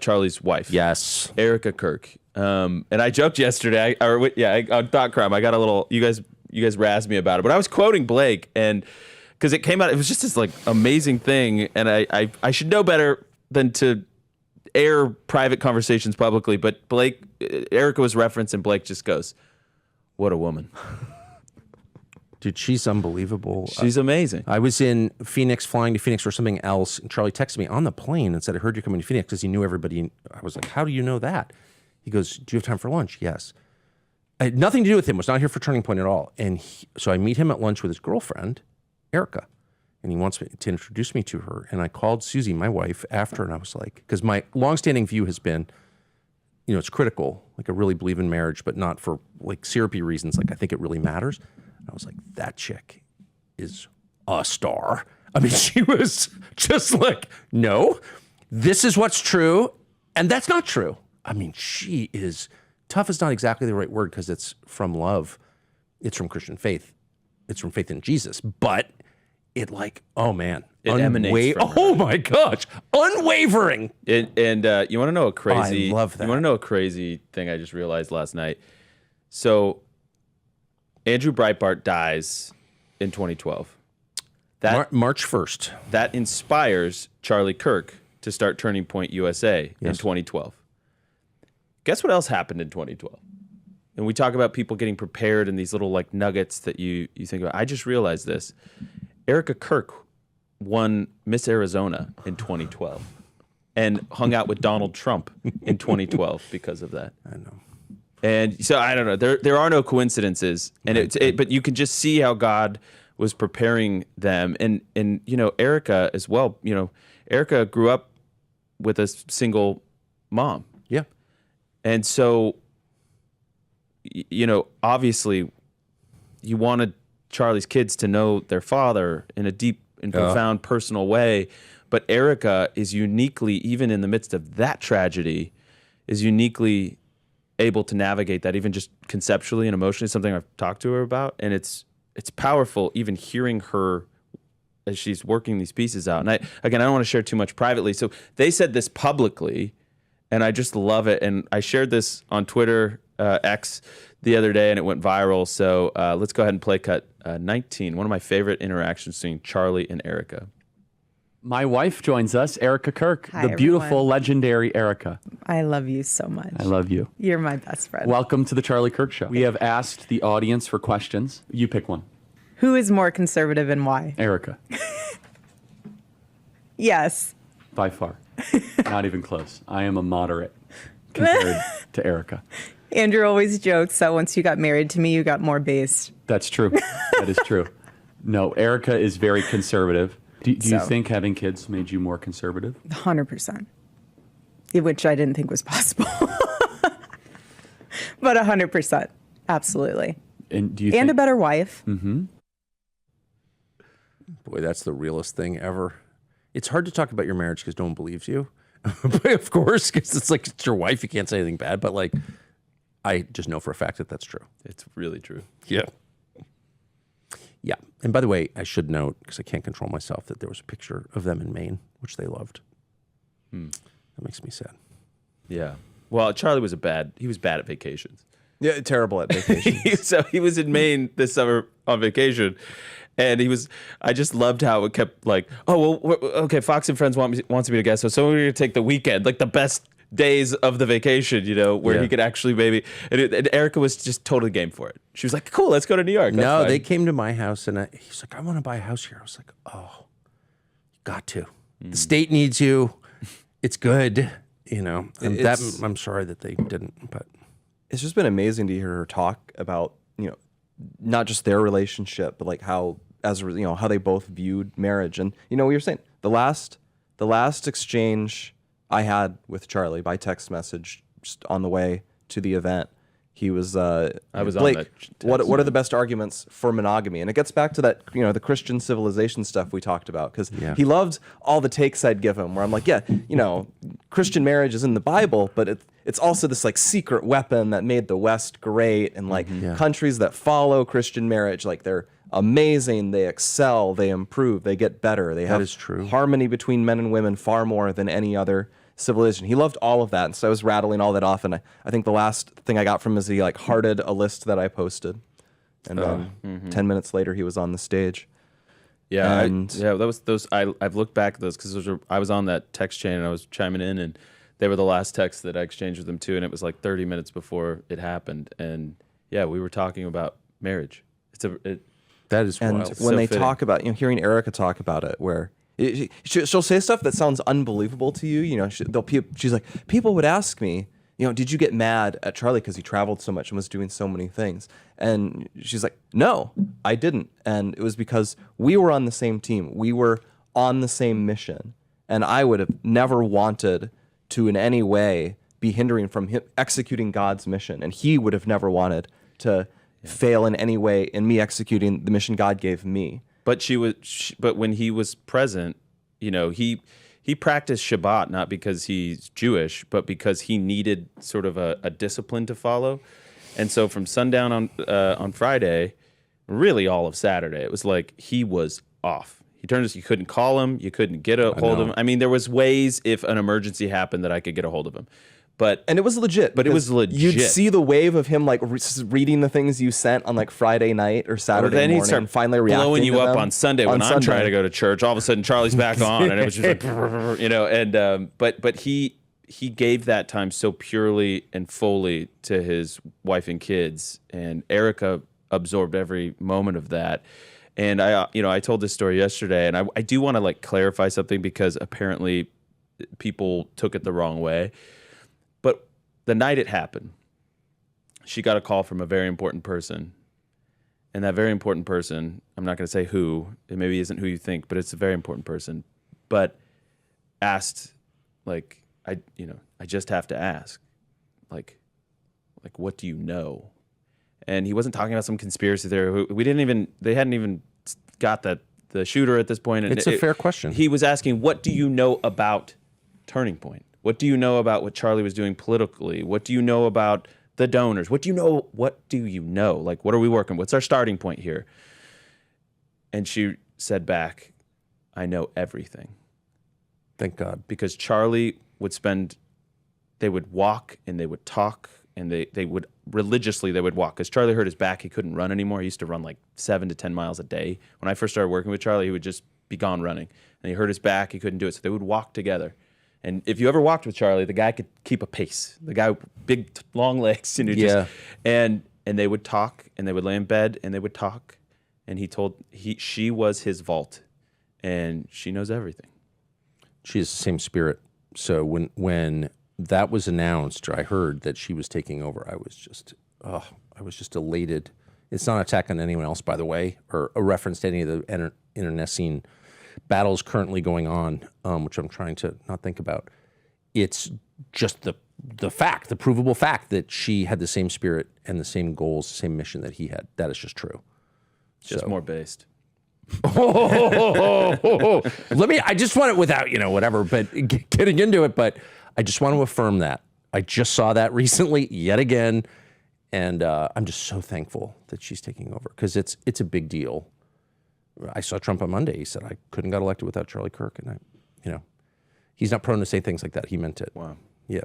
Charlie's wife. Yes. Erika Kirk. And I joked yesterday, on Thought Crime, I got a little, you guys razzed me about it, but I was quoting Blake, and because it came out, it was just this like amazing thing, and I should know better than to air private conversations publicly, but Erika was referenced, and Blake just goes, "What a woman." Dude, she's unbelievable. She's amazing. I was in Phoenix, flying to Phoenix for something else, and Charlie texted me on the plane and said, I heard you're coming to Phoenix, because he knew everybody. I was like, how do you know that? He goes, do you have time for lunch? Yes. I had nothing to do with him. Was not here for Turning Point at all. And so I meet him at lunch with his girlfriend, Erika, and he wants me to introduce me to her. And I called Susie, my wife, after, and I was like, because my longstanding view has been, it's critical. Like, I really believe in marriage, but not for like syrupy reasons. Like, I think it really matters. I was like, that chick is a star. I mean, she was just like, no, this is what's true, and that's not true. I mean, she is, tough is not exactly the right word, because it's from love. It's from Christian faith. It's from faith in Jesus. But it like, oh man. It emanates from her. Oh my gosh. Unwavering. And you want to know a crazy, I love that. You want to know a crazy thing I just realized last night? So Andrew Breitbart dies in 2012. March 1st. That inspires Charlie Kirk to start Turning Point USA in 2012. Guess what else happened in 2012? And we talk about people getting prepared and these little like nuggets that you think about. I just realized this. Erika Kirk won Miss Arizona in 2012 and hung out with Donald Trump in 2012 because of that. I know. And so I don't know. There are no coincidences, and but you can just see how God was preparing them. And Erika as well. Erika grew up with a single mom. Yeah. And so, obviously, you wanted Charlie's kids to know their father in a deep and profound personal way. But Erika is uniquely, even in the midst of that tragedy, is uniquely able to navigate that, even just conceptually and emotionally. Something I've talked to her about, and it's powerful even hearing her as she's working these pieces out. And I don't want to share too much privately, so they said this publicly, and I just love it. And I shared this on Twitter X the other day, and it went viral. So let's go ahead and play cut 19. One of my favorite interactions between Charlie and Erika. My wife joins us, Erika Kirk, Hi, the beautiful, everyone. legendary Erika. I love you so much. I love you. You're my best friend. Welcome to the Charlie Kirk Show. We have asked the audience for questions. You pick one. Who is more conservative and why? Erika, Yes. by far. Not even close. I am a moderate compared to Erika. Andrew always jokes that once you got married to me, you got more based. That's true. That is true. No, Erika is very conservative. Do you So. think having kids made you more conservative? 100%. Which I didn't think was possible. But 100%. Absolutely. And do you And think a better wife. Boy, that's the realest thing ever. It's hard to talk about your marriage because no one believes you. But of course, because it's your wife. You can't say anything bad. But like, I just know for a fact that that's true. It's really true. Yeah. Yeah. And by the way, I should note, because I can't control myself, that there was a picture of them in Maine, which they loved. That makes me sad. Yeah. Well, Charlie was bad at vacations. Yeah, terrible at vacation. So he was in Maine this summer on vacation, and I just loved how it kept like, oh, well, okay, Fox and Friends wants me to guest, so we're going to take the weekend, like the best days of the vacation, where he could actually maybe, and Erika was just totally game for it. She was like, cool, let's go to New York. That's No, fine. they came to my house, and he's like, I want to buy a house here. I was like, oh, you got to. The state needs you. It's good, And I'm sorry that they didn't, but It's just been amazing to hear her talk about, not just their relationship, but like how they both viewed marriage. And we were saying the last exchange I had with Charlie by text message just on the way to the event, he was I was on Blake, that what are the best arguments for monogamy? And it gets back to that, the Christian civilization stuff we talked about, because he loved all the takes I'd give him, where I'm like, yeah, Christian marriage is in the Bible, but it's also this like secret weapon that made the West great, and like countries that follow Christian marriage, like they're amazing, they excel, they improve, they get better, they have is true. harmony between men and women far more than any other civilization. He loved all of that. And so I was rattling all that off. And I think the last thing I got from him is he like hearted a list that I posted. And then 10 minutes later, he was on the stage. Yeah, And that was those. I've looked back at those because I was on that text chain and I was chiming in, and they were the last texts that I exchanged with them too, and it was like 30 minutes before it happened, and yeah, we were talking about marriage. That is and wild. when So they fitting. talk about, hearing Erika talk about it, where she'll say stuff that sounds unbelievable to you. She's like, people would ask me, did you get mad at Charlie because he traveled so much and was doing so many things? And she's like, no, I didn't. And it was because we were on the same team. We were on the same mission. And I would have never wanted to in any way be hindering from him executing God's mission. And he would have never wanted to fail in any way in me executing the mission God gave me. But but when he was present, he practiced Shabbat not because he's Jewish, but because he needed sort of a discipline to follow. And so from sundown on Friday, really all of Saturday, it was like he was off. You couldn't call him, you couldn't get a hold of him. I mean, there was ways if an emergency happened that I could get a hold of him. And it was legit. But it was legit. You'd see the wave of him like reading the things you sent on like Friday night or Saturday then he'd morning, start and finally reacting blowing you to up them on Sunday when I'm trying to go to church. All of a sudden, Charlie's back on, and it was just like, and but he gave that time so purely and fully to his wife and kids, and Erika absorbed every moment of that. And I told this story yesterday, and I do want to like clarify something because apparently people took it the wrong way. But the night it happened, she got a call from a very important person. And that very important person, I'm not going to say who, it maybe isn't who you think, but it's a very important person, but asked, like, I just have to ask, like, what do you know? And he wasn't talking about some conspiracy theory. They hadn't even got the shooter at this point. And It's a fair question. He was asking, what do you know about Turning Point? What do you know about what Charlie was doing politically? What do you know about the donors? What do you know? Like, what are we working? What's our starting point here? And she said back, I know everything. Thank God. Because Charlie they would walk and they would talk and they would religiously, they would walk. Because Charlie hurt his back, he couldn't run anymore. He used to run like 7 to 10 miles a day. When I first started working with Charlie, he would just be gone running. And he hurt his back, he couldn't do it. So they would walk together. And if you ever walked with Charlie, the guy could keep a pace. The guy with big, long legs, and they would talk, and they would lay in bed, and they would talk. And she was his vault, and she knows everything. She has the same spirit. So when that was announced, or I heard that she was taking over, I was just elated. It's not an attack on anyone else, by the way, or a reference to any of the internecine battles currently going on, which I'm trying to not think about. It's just the provable fact that she had the same spirit and the same goals, the same mission that he had. That is just true. Just more based. I just want it without, whatever, but getting into it, but I just want to affirm that. I just saw that recently, yet again, and I'm just so thankful that she's taking over because it's a big deal. I saw Trump on Monday. He said I got elected without Charlie Kirk, and he's not prone to say things like that. He meant it. Wow. Yeah.